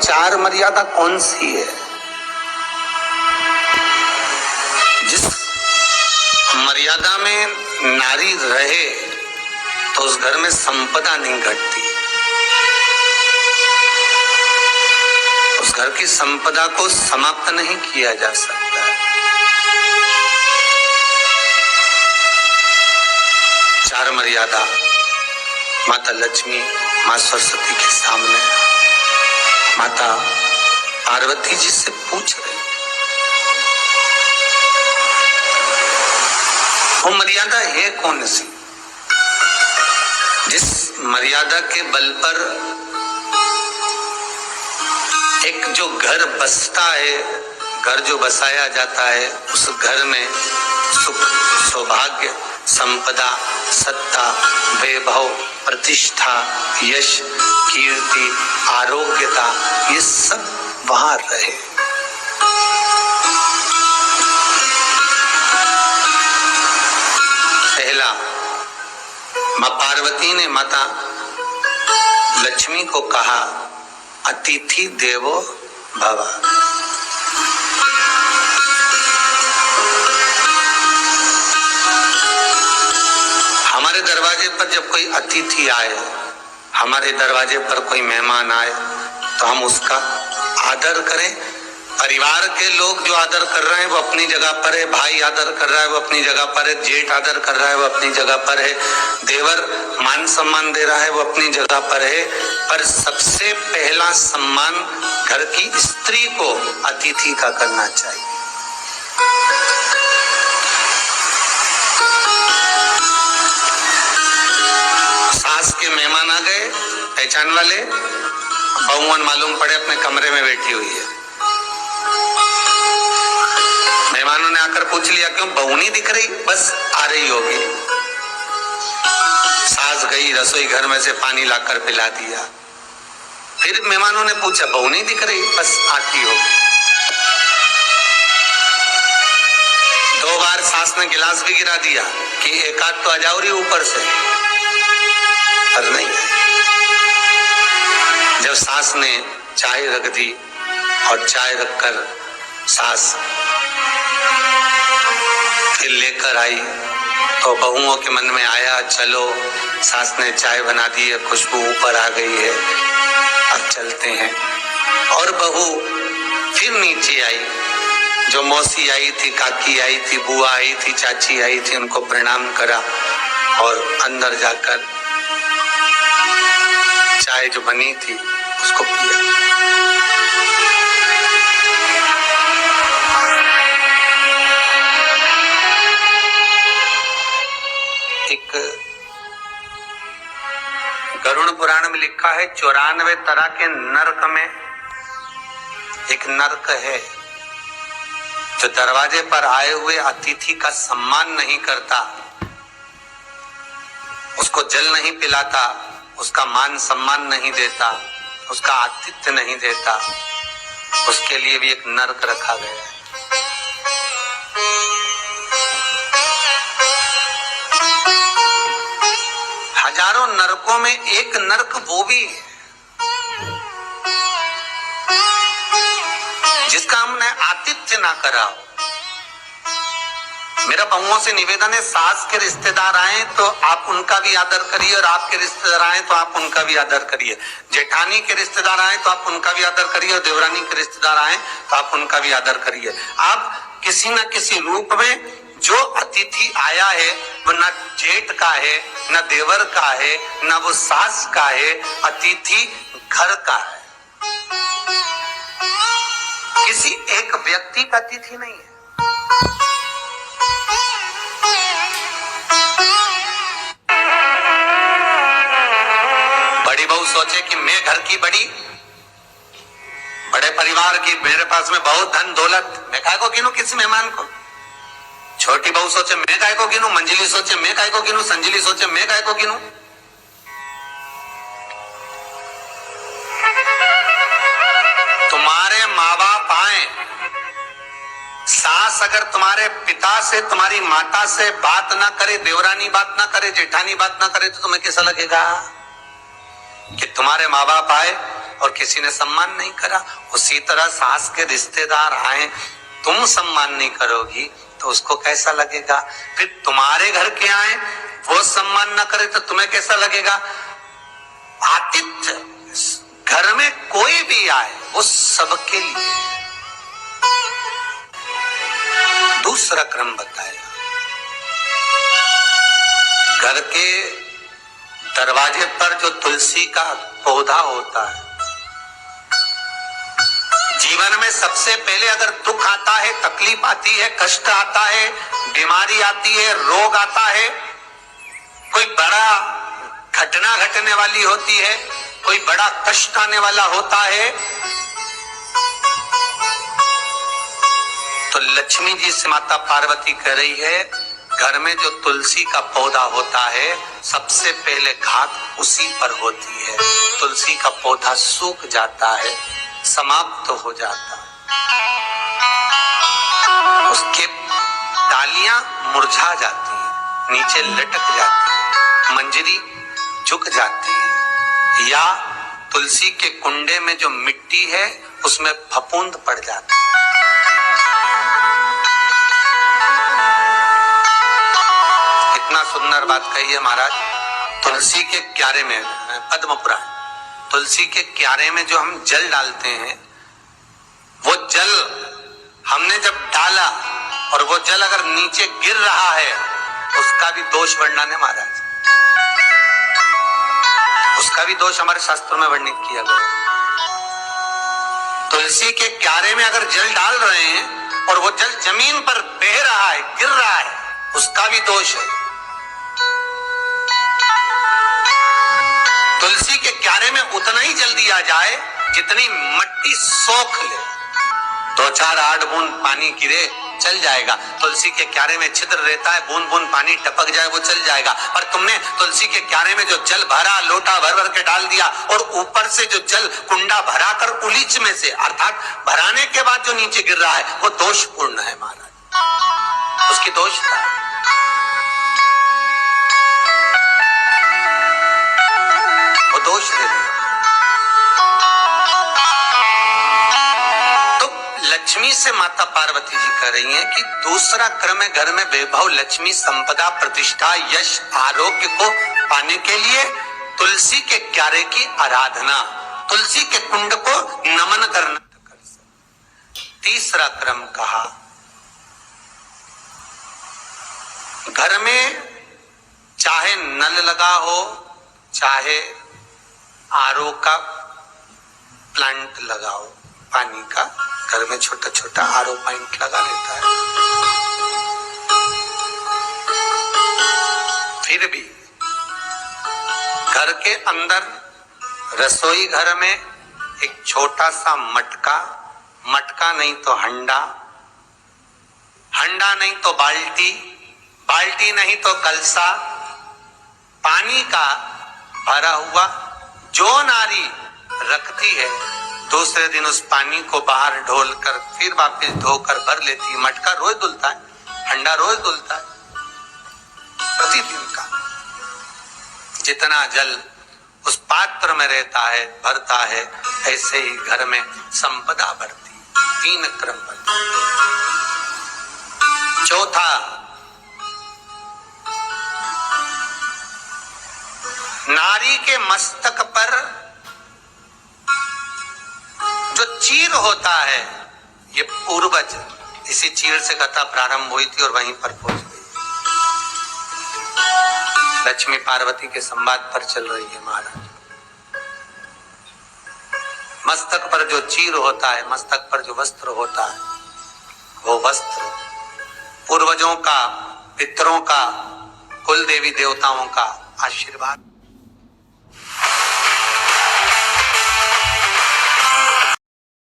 चार मर्यादा कौन सी है? जिस मर्यादा में नारी रहे तो उस घर में संपदा नहीं घटती, उस घर की संपदा को समाप्त नहीं किया जा सकता। चार मर्यादा माता लक्ष्मी, मां सरस्वती के सामने माता पार्वती जी से पूछ रहे, वो मर्यादा है कौन सी जिस मर्यादा के बल पर एक जो घर बसता है, घर जो बसाया जाता है, उस घर में सुख, सौभाग्य, संपदा, सत्ता, वैभव, प्रतिष्ठा, यश, कीर्ति, आरोग्यता, ये सब वहां रहे। पहला, मां पार्वती ने माता लक्ष्मी को कहा, अतिथि देवो भव। हमारे दरवाजे पर जब कोई अतिथि आए, हमारे दरवाजे पर कोई मेहमान आए, तो हम उसका आदर करें। परिवार के लोग जो आदर कर रहे हैं वो अपनी जगह पर है, भाई आदर कर रहा है वो अपनी जगह पर है, जेठ आदर कर रहा है वो अपनी जगह पर है, देवर मान सम्मान दे रहा है वो अपनी जगह पर है। पर सबसे पहला सम्मान घर की स्त्री को अतिथि का करना चाहिए। सास के मेहमान आ गए, पहचान वाले, बहुवन मालूम पड़े अपने कमरे में बैठी हुई है। मेहमानों ने आकर पूछ लिया, क्यों बहू नहीं दिख रही? बस आ रही होगी। सास गई, रसोई घर में से पानी लाकर पिला दिया। फिर मेहमानों ने पूछा, बहू नहीं दिख रही? बस आती होगी। 2 बार सास ने गिलास भी गिरा दिया कि एक आध तो आ जाओ रही ऊपर से, पर नहीं। जब सास ने चाय रख दी और चाय रखकर सास फिर लेकर आई, तो बहुओं के मन में आया, चलो सास ने चाय बना दी है, खुशबू ऊपर आ गई है, अब चलते हैं। और बहू फिर नीचे आई, जो मौसी आई थी, काकी आई थी, बुआ आई थी, चाची आई थी, उनको प्रणाम करा और अंदर जाकर चाय जो बनी थी उसको पिया। एक गरुड़ पुराण में लिखा है, 94 तरह के नरक में एक नरक है जो दरवाजे पर आए हुए अतिथि का सम्मान नहीं करता, उसको जल नहीं पिलाता, उसका मान सम्मान नहीं देता, उसका आतिथ्य नहीं देता, उसके लिए भी एक नरक रखा गया है। हजारों नरकों में एक नरक वो भी है जिसका हमने आतिथ्य ना करा। मेरा बहुओं से निवेदन है, सास के रिश्तेदार आए तो आप उनका भी आदर करिए, और आपके रिश्तेदार आए तो आप उनका भी आदर करिए। जेठानी के रिश्तेदार आए तो आप उनका भी आदर करिए, और देवरानी के रिश्तेदार आए तो आप उनका भी आदर करिए। आप किसी न किसी रूप में जो अतिथि आया है वो न जेठ का है, न देवर का है, न वो सास का है, अतिथि घर का है, किसी एक व्यक्ति का अतिथि नहीं है। बड़ी बहू सोचे कि मैं घर की बड़ी, बड़े परिवार की, मेरे पास में बहुत धन दौलत, मैं काय को गिनूं किसी मेहमान को। छोटी बहू सोचे मैं काय को गिनूं, मंजिली सोचे मैं काय को गिनूं, संजिली सोचे मैं काय को गिनूं। तुम्हारे माँ बाप आए, सास अगर तुम्हारे पिता से, तुम्हारी माता से बात ना करे, देवरानी बात ना करे, जेठानी बात ना करे, तो तुम्हें कैसा लगेगा कि तुम्हारे माँ बाप आए और किसी ने सम्मान नहीं करा। उसी तरह सास के रिश्तेदार आए, तुम सम्मान नहीं करोगी तो उसको कैसा लगेगा। फिर तुम्हारे घर के आए, वो सम्मान न करे तो तुम्हें कैसा लगेगा। आतिथ्य घर में कोई भी आए वो सबके लिए। दूसरा क्रम बताया, घर के दरवाजे पर जो तुलसी का पौधा होता है, जीवन में सबसे पहले अगर दुख आता है, तकलीफ आती है, कष्ट आता है, बीमारी आती है, रोग आता है, कोई बड़ा घटना घटने वाली होती है, कोई बड़ा कष्ट आने वाला होता है, तो लक्ष्मी जी से माता पार्वती कह रही है, घर में जो तुलसी का पौधा होता है सबसे पहले घात उसी पर होती है। तुलसी का पौधा सूख जाता है, समाप्त हो जाता है, उसके डालियां मुरझा जाती हैं, नीचे लटक जाती है, मंजरी झुक जाती है, या तुलसी के कुंडे में जो मिट्टी है उसमें फफूंद पड़ जाती है। कितना सुंदर बात कही है महाराज। तुलसी के क्यारे में, पद्म पुराण, तुलसी के क्यारे में जो हम जल डालते हैं, वो जल हमने जब डाला और वो जल अगर नीचे गिर रहा है, उसका भी दोष वर्णन है महाराज, उसका भी दोष हमारे शास्त्रों में वर्णित किया गया। तुलसी के क्यारे में अगर जल डाल रहे हैं और वो जल जमीन पर बह रहा है, गिर रहा है, उसका भी दोष है। तुलसी के क्यारे में उतना ही जल दिया जाए जितनी मट्टी सोख ले, 2-4 8 बूंद पानी गिरे चल जाएगा। तुलसी के क्यारे में छिद्र रहता है, बूंद बूंद पानी टपक जाए वो चल जाएगा। पर तुमने तुलसी के क्यारे में जो जल भरा, लोटा भर भर के डाल दिया, और ऊपर से जो जल कुंडा भरा कर उलीच में से, अर्थात भराने के बाद जो नीचे गिर रहा है, वो दोषपूर्ण है महाराज, उसकी दोष था। वो दोष दे दे। तो लक्ष्मी से माता पार्वती जी कह रही हैं कि दूसरा क्रम है घर में वैभव, लक्ष्मी, संपदा, प्रतिष्ठा, यश, आरोग्य को पाने के लिए तुलसी के क्यारे की आराधना, तुलसी के कुंड को नमन करना। तीसरा क्रम कहा, घर में चाहे नल लगा हो, चाहे आरओ का प्लांट लगाओ, पानी का घर में छोटा छोटा आरओ प्लांट लगा लेता है, फिर भी घर के अंदर रसोई घर में एक छोटा सा मटका, मटका नहीं तो हंडा, हंडा नहीं तो बाल्टी, बाल्टी नहीं तो कलसा, पानी का भरा हुआ जो नारी रखती है, दूसरे दिन उस पानी को बाहर ढोल कर फिर वापस धोकर भर लेती है। मटका रोज धुलता है, हंडा रोज धुलता है, प्रतिदिन का। जितना जल उस पात्र में रहता है, भरता है, ऐसे ही घर में संपदा बढ़ती। 3 क्रम बढ़ती। चौथा, नारी के मस्तक पर जो चीर होता है, ये पूर्वज, इसी चीर से कथा प्रारंभ हुई थी और वहीं पर पहुंच गई। लक्ष्मी पार्वती के संवाद पर चल रही है महाराज। मस्तक पर जो चीर होता है, मस्तक पर जो वस्त्र होता है, वो वस्त्र पूर्वजों का, पितरों का, कुल देवी देवताओं का आशीर्वाद।